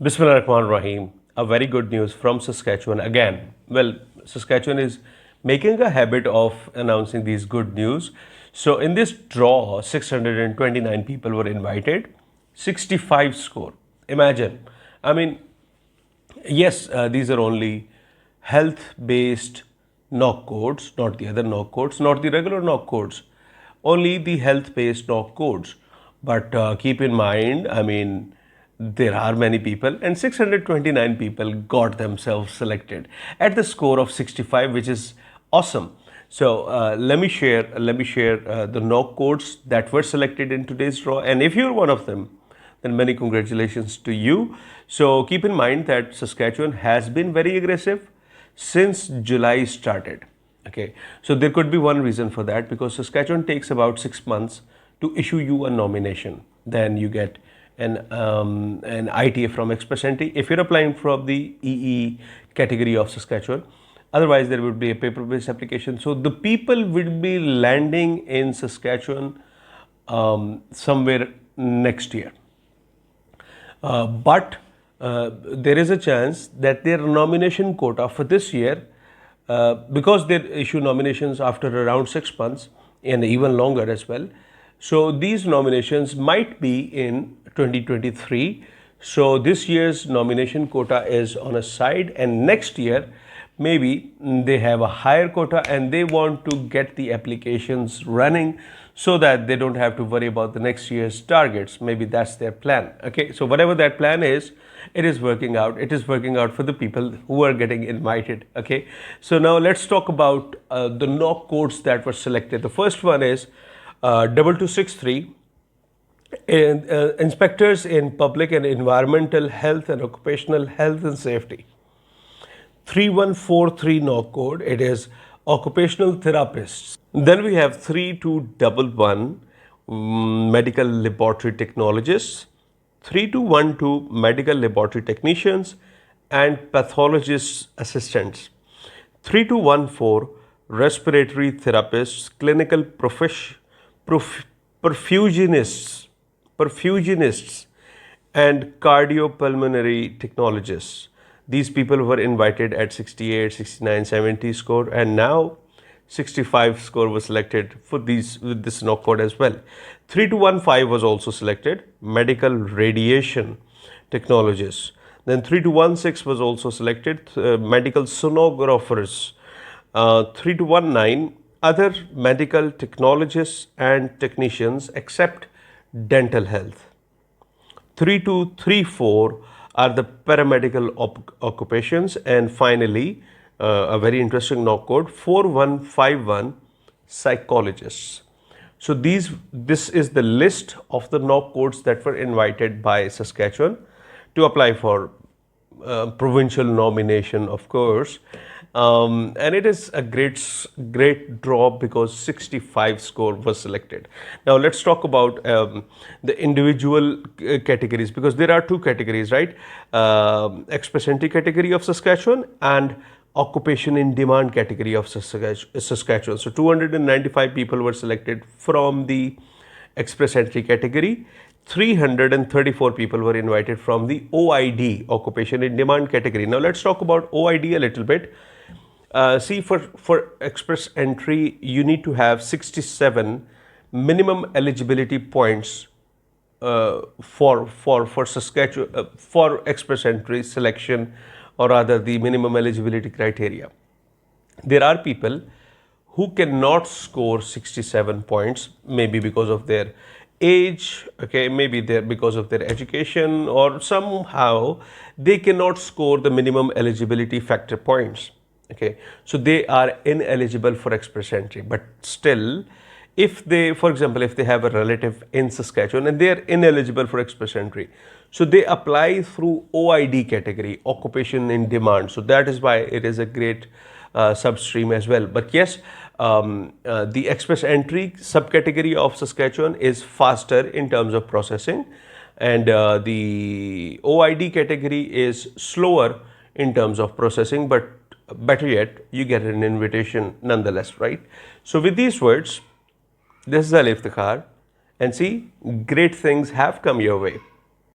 Bismillah Rahman Rahim. A very good news from Saskatchewan again. Well, Saskatchewan is making a habit of announcing these good news. So, in this draw, 629 people were invited, 65 score. Imagine. I mean, yes, these are only health based knock codes, not the other knock codes, not the regular knock codes, only the health based knock codes. But keep in mind, I mean, there are many people, and 629 people got themselves selected at the score of 65, which is awesome. So let me share the knock codes that were selected in today's draw, and if you're one of them, then many congratulations to you. So keep in mind that Saskatchewan has been very aggressive since July started. Okay, so there could be one reason for that, because Saskatchewan takes about 6 months to issue you a nomination. Then you get an ITA from Express Entry if you're applying from the EE category of Saskatchewan. Otherwise, there would be a paper-based application. So the people will be landing in Saskatchewan somewhere next year. But there is a chance that their nomination quota for this year, because they issue nominations after around 6 months and even longer as well, so these nominations might be in 2023. So this year's nomination quota is on a side, and next year maybe they have a higher quota and they want to get the applications running so that they don't have to worry about the next year's targets. Maybe that's their plan. Okay, so whatever that plan is, it is working out. It is working out for the people who are getting invited. Okay, so now let's talk about the knock codes that were selected. The first one is 2263. And inspectors in public and environmental health and occupational health and safety. 3143 knock code, it is occupational therapists. Then we have 3211 medical laboratory technologists, 3212 medical laboratory technicians and pathologist assistants, 3214 respiratory therapists, clinical perfusionists and cardiopulmonary technologists. These people were invited at 68, 69, 70 score, and now 65 score was selected for these with this knock code as well. 3215 was also selected, medical radiation technologists. Then 3216 was also selected, medical sonographers. 3219 other medical technologists and technicians except dental health. 3234 are the paramedical occupations, and finally a very interesting knock code 4151 psychologists. So this is the list of the knock codes that were invited by Saskatchewan to apply for provincial nomination, of course. And it is a great draw because 65 score was selected. Now let's talk about the individual categories, because there are two categories, right? Express entry category of Saskatchewan and occupation in demand category of Saskatchewan. So 295 people were selected from the express entry category. 334 people were invited from the OID, occupation in demand category. Now let's talk about OID a little bit. See, for express entry, you need to have 67 minimum eligibility points for Saskatchewan for express entry selection, or rather the minimum eligibility criteria. There are people who cannot score 67 points, maybe because of their age, okay, maybe because of their education, or somehow they cannot score the minimum eligibility factor points. Okay, so they are ineligible for express entry. But still, if they, for example, if they have a relative in Saskatchewan and they are ineligible for express entry, so they apply through OID category, occupation in demand. So that is why it is a great substream as well. But yes, the express entry subcategory of Saskatchewan is faster in terms of processing, and the OID category is slower in terms of processing, but better yet, you get an invitation nonetheless, right? So with these words, this is Ali Iftikhar, and see, great things have come your way.